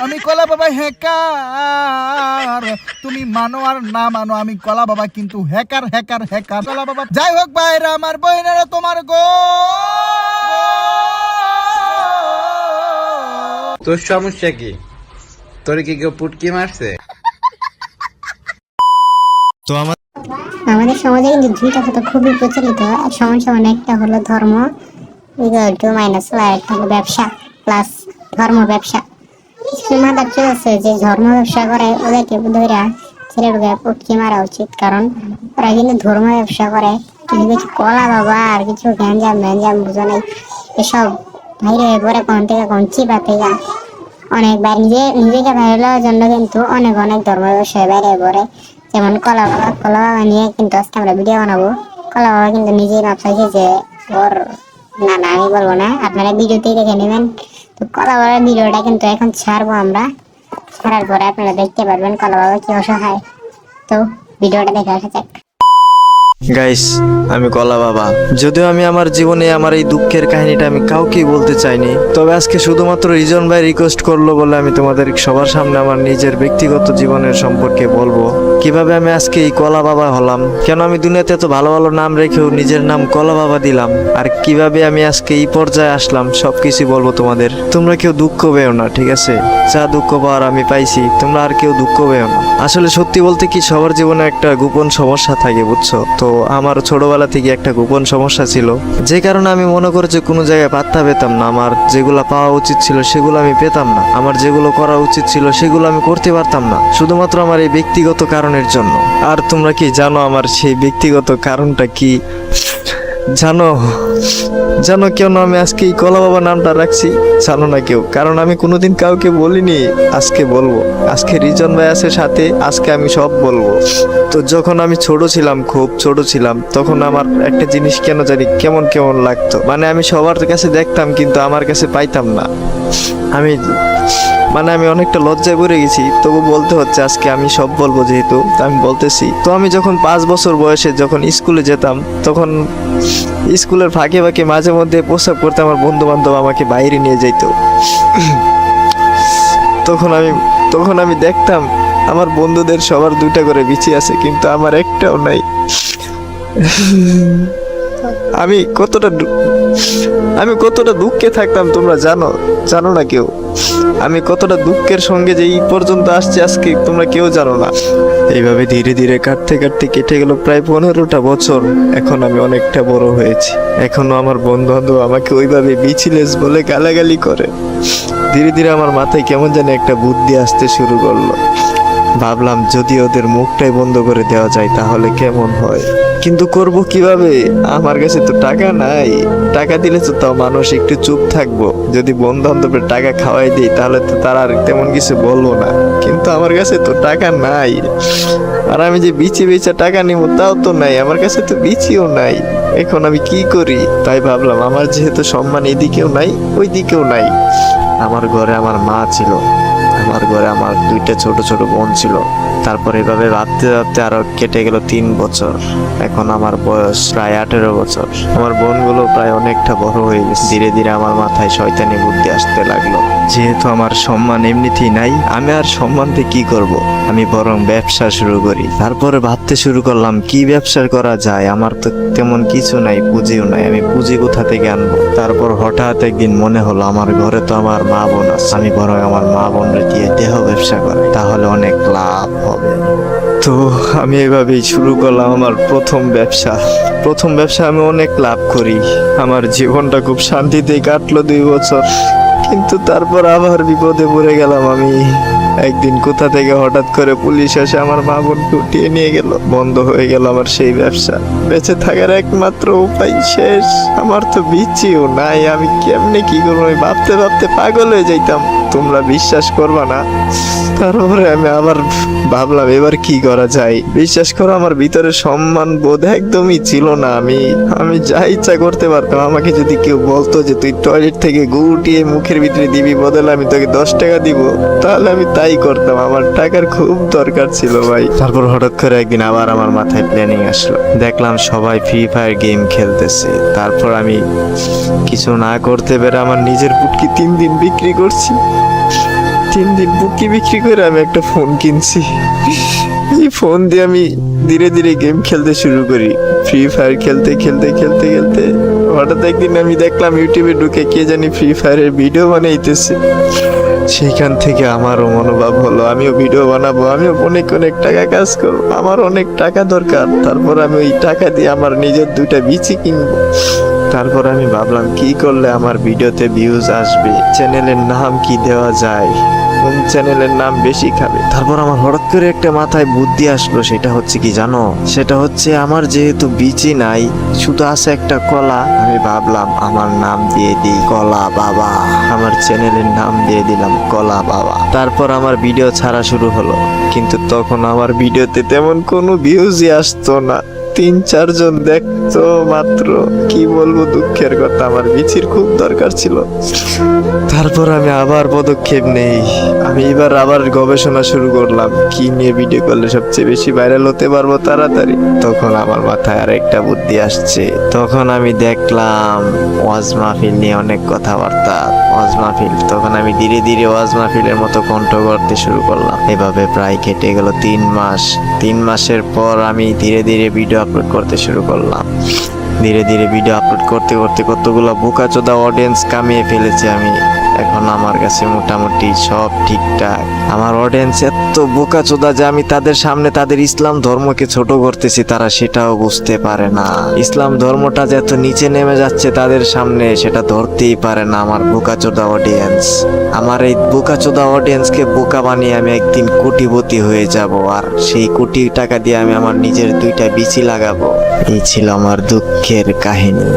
আমি কলা বাবা হ্যাকার, তুমি মানো আর না মানো আমি কলা বাবা কিন্তু হ্যাকার হ্যাকার হ্যাকার কলা বাবা। যাই হোক ভাইরা আমার বইনেরা, তোমার গো তোর সমস্যা কি? তোর কি কেউ পুটকি মারছে? তো আমাদের সমাজে কিন্তু দুইটা কথা খুবই প্রচলিত। সমান সমান একটা হলো ধর্ম ইকুয়াল টু মাইনাস, আর একটা হলো ব্যবসা প্লাস ধর্ম ব্যবসা। মাথার চলছে যে ধর্ম ব্যবসা করে ওদেরকে ধৈরা ছেলেগুলো পুটকি মারা উচিত, কারণ ওরা কিন্তু ধর্ম ব্যবসা করে। কিছু কিছু কলা বাবা আর কিছু গ্যাঞ্জাম ম্যাঞ্জাম বুঝো নেই, এসব বাইরে পরে কোন থেকে কোন চিপা থেকে অনেক নিজেকে ভাইরাল হওয়ার জন্য কিন্তু অনেক অনেক ধর্ম ব্যবসায় বাইরে পড়ে। যেমন কলা বাবা নিয়ে কিন্তু আজকে আমরা ভিডিও বানাবো। কলা বাবা কিন্তু নিজেই মাপ চাইছে যে ওর না আমি বলবো না, আপনারা ভিডিওতেই দেখে নেবেন। তো কলা বাবার ভিডিওটা কিন্তু এখন ছাড়বো আমরা, ছাড়ার পরে আপনারা দেখতে পারবেন কলা বাবা কি অসহায়। তো ভিডিওটা দেখে আসা যাক। গাইস, আমি কলা বাবা। যদিও আমি আমার জীবনে আমার এই দুঃখের কাহিনীটা আমি কাউকেই বলতে চাইনি, তবে আজকে শুধুমাত্র রিজন ভাই রিকোয়েস্ট করলো বলে আমি তোমাদের সবার সামনে আমার নিজের ব্যক্তিগত জীবনের সম্পর্কে বলবো। কিভাবে আমি আজকে এই কলা বাবা হলাম, কেন আমি দুনিয়াতে এত ভালো ভালো নাম রেখেও নিজের নাম কলা বাবা দিলাম, আর কিভাবে আমি আজকে এই পর্যায়ে আসলাম সবকিছু বলবো তোমাদের। তোমরা কেউ দুঃখ পেও না, ঠিক আছে? যা দুঃখ পাওয়ার আমি পাইছি, তোমরা আর কেউ দুঃখ পেও না। আসলে সত্যি বলতে কি, সবার জীবনে একটা গোপন সমস্যা থাকে, বুঝছো? তো আমার ছোটবেলা থেকে একটা গোপন সমস্যা ছিল, যে কারণে আমি মনে করি যে কোনো জায়গায় পাত্তা পেতাম না। আমার যেগুলো পাওয়া উচিত ছিল সেগুলো আমি পেতাম না, আমার যেগুলো করা উচিত ছিল সেগুলো আমি করতে পারতাম না, শুধুমাত্র আমার এই ব্যক্তিগত কারণের জন্য। আর তোমরা কি জানো আমার সেই ব্যক্তিগত কারণটা কি? জানো কেন আমি আজকে এই কলা বাবা নামটা রাখছি? জানো না কেউ? কারণ আমি কোনোদিন কাউকে বলিনি, আজকে বলবো। আজকে রিজন ভাই আছে সাথে, আজকে আমি সব বলবো। তো যখন আমি ছোট ছিলাম, খুব ছোট ছিলাম, তখন আমার একটা জিনিস কেন জানি কেমন কেমন লাগতো। মানে আমি সবার কাছে দেখতাম কিন্তু আমার কাছে পাইতাম না। আমি অনেকটা লজ্জায় পড়ে গেছি, তবু বলতে হচ্ছে আজকে। আমি সব বলবো যেহেতু আমি বলতেছি। তো আমি যখন 5 বছর বয়সে যখন স্কুলে যেতাম, তখন স্কুলের ফাঁকে ফাঁকে মাঝে মধ্যে প্রস্রাব করতে আমার বন্ধু বান্ধব আমাকে বাইরে নিয়ে যেত। তখন আমি দেখতাম আমার বন্ধুদের সবার 2টা করে বিচি আছে, কিন্তু আমার একটাও নাই। আমি কতটা দুঃখে থাকতাম তোমরা জানো না কেউ। আমি কতটা দুঃখের সঙ্গে যে এই পর্যন্ত আসছে আজকে, তোমরা কেউ জানো না। এইভাবে ধীরে ধীরে কাটতে কাটতে কেটে গেল প্রায় 15টা বছর। এখন আমি অনেকটা বড় হয়েছি, এখনো আমার বন্ধু বান্ধব আমাকে ওইভাবে বিচিলেস বলে গালাগালি করে। ধীরে ধীরে আমার মাথায় কেমন জানি একটা বুদ্ধি আসতে শুরু করলো। ভাবলাম যদি ওদের মুখটাই বন্ধ করে দেওয়া যায় তাহলে কেমন হয়, কিন্তু করব কিভাবে? আমার কাছে তো টাকা নাই। টাকা দিলে তো তাও মানুষ একটু চুপ থাকবো। যদি বন্ধু বান্ধবের টাকা খাওয়াই দিই তাহলে তো তারা আর তেমন কিছু বলবো না, কিন্তু আমার কাছে তো টাকা নাই। আর আমি যে বিচি বেচা টাকা নিব তাও তো নাই, আমার কাছে তো বিচিও নাই। এখন আমি কি করি? তাই ভাবলাম আমার যেহেতু সম্মান এদিকেও নাই ওই দিকেও নাই। আমার ঘরে আমার মা ছিল, আমার ঘরে আমার 2টা ছোট ছোট বোন ছিল। তারপর এভাবে ভাবতে ভাবতে আরো কেটে গেল 3 বছর। এখন আমার বয়স প্রায় 18 বছর। আমার বোনগুলো প্রায় অনেকটা বড় হয়ে গেছে। ধীরে ধীরে আমার মাথায় শয়তানি বুদ্ধি আসতে লাগলো। যেহেতু আমার সম্মান এমনিতেই নাই, আমি আর সম্মান দিয়ে কি করব? আমি বরং ব্যবসা শুরু করি। তারপরে ভাবতে শুরু করলাম কি ব্যবসা করা যায়। আমার তো তেমন কিছু নাই, পুঁজিও নাই, আমি পুঁজি কোথা থেকে আনবো? তারপর হঠাৎ একদিন মনে হলো আমার ঘরে তো আমার মা বোন আছে, আমি বরং আমার মা বোনরে দিয়ে দেহ ব্যবসা করি, তাহলে অনেক লাভ হবে। তো আমি এভাবেই শুরু করলাম আমার প্রথম ব্যবসা। আমি অনেক লাভ করি, আমার জীবনটা খুব শান্তিতেই কাটলো 2 বছর। কিন্তু তারপর আবার বিপদে পড়ে গেলাম আমি। একদিন কোথা থেকে হঠাৎ করে পুলিশ এসে আমার মা বোনকে উঠিয়ে নিয়ে গেল। বন্ধ হয়ে গেল আমার সেই ব্যবসা। বেঁচে থাকার একমাত্র উপায় শেষ। আমার তো বিচিও নাই, আমি কেমনে কি করবো? আমি ভাবতে ভাবতে পাগল হয়ে যাইতাম, তোমরা বিশ্বাস করবা না। তারপরে আমি আবার ভাবলাম এবার কি করা যায়। বিশ্বাস করো আমার ভিতরে সম্মান বোধ একদমই ছিল না। আমি যা ইচ্ছা করতে পারতাম। আমাকে যদি কেউ বলতো যে তুই টয়লেট থেকে গু উঠিয়ে মুখের ভিতরে দিবি, বদলে আমি তোকে 10 টাকা দিব, তাহলে আমি তাই করতাম। আমার টাকার খুব দরকার ছিল ভাই। তারপর হঠাৎ করে একদিন আবার আমার মাথায় প্ল্যানিং আসলো। দেখলাম সবাই ফ্রি ফায়ার গেম খেলতেছে। তারপর আমি কিছু না করতে পেরে আমার নিজের পুটকি 3 দিন বিক্রি করছি। 3 দিন বুকি বিক্রি করে আমি একটা ফোন কিনছি। এই ফোন দিয়ে আমি ধীরে ধীরে গেম খেলতে শুরু করি। ফ্রি ফায়ার খেলতে খেলতে খেলতে খেলতে হঠাৎ একদিন আমি দেখলাম ইউটিউবে ঢুকে কে জানি ফ্রি ফায়ারের ভিডিও বানাইতেছে। সেইখান থেকে আমারও মনোভাব হলো আমিও ভিডিও বানাবো, আমিও অনেক অনেক টাকা কাজ করবো, আমার অনেক টাকা দরকার। তারপর আমি ওই টাকা দিয়ে আমার নিজের 2টা বিচি কিনবো। তারপর আমি ভাবলাম কি করলে আমার ভিডিওতে ভিউজ আসবে, চ্যানেলের নাম কি দেওয়া যায়, কোন চ্যানেলের নাম বেশি খাবে। তারপর আমার হঠাৎ করে একটা মাথায় বুদ্ধি আসলো, সেটা হচ্ছে কি জানো, সেটা হচ্ছে আমার যেহেতু বিচি নাই, শুধু আছে একটা কলা, আমি ভাবলাম আমার নাম দিয়ে দিই কলা বাবা, আমার চ্যানেলের নাম দিয়ে দিলাম কলা বাবা। তারপর আমার ভিডিও ছাড়া শুরু হলো, কিন্তু তখন আমার ভিডিওতে তেমন কোনো ভিউজই আসতো না, 3-4 জন দেখতো মাত্র। কি বলবো, দুঃখের কথা, আমার বিচির খুব দরকার ছিল। তারপর আমি আবার পদক্ষেপ নেই, আমি এবার আবার গবেষণা শুরু করলাম কি নিয়ে ভিডিও করলে সবচেয়ে বেশি ভাইরাল হতে পারবো তাড়াতাড়ি। তখন আমার মাথায় আর একটা বুদ্ধি আসছে, তখন আমি দেখলাম ওয়াজ মাহফিল নিয়ে অনেক কথাবার্তা, ওয়াজ মাহফিল। তখন আমি ধীরে ধীরে ওয়াজ মাহফিলের মতো কণ্ঠ করতে শুরু করলাম। এভাবে প্রায় কেটে গেল 3 মাস। 3 মাসের পর আমি ধীরে ধীরে ভিডিও আপলোড করতে শুরু করলাম। ধীরে ধীরে ভিডিও আপলোড করতে করতে কতগুলো বোকাচোদা অডিয়েন্স কামিয়ে ফেলেছি আমি। এখন আমার কাছে মোটামুটি সব ঠিকঠাক। আমার অডিয়েন্স এত বোকাচোদা যে আমি তাদের সামনে তাদের ইসলাম ধর্মকে ছোট করতেছি, তারা সেটাও বুঝতে পারে না। ইসলাম ধর্মটা যে এত নিচে নেমে যাচ্ছে তাদের সামনে, সেটা ধরতেই পারে না আমার বোকাচোদা অডিয়েন্স। আমার এই বোকাচোদা অডিয়েন্সকে বোকা বানিয়ে আমি একদিন কোটিপতি হয়ে যাব, আর সেই কোটি টাকা দিয়ে আমি আমার নিজের 2টা বিচি লাগাবো। এই ছিল আমার দুঃখের কাহিনী।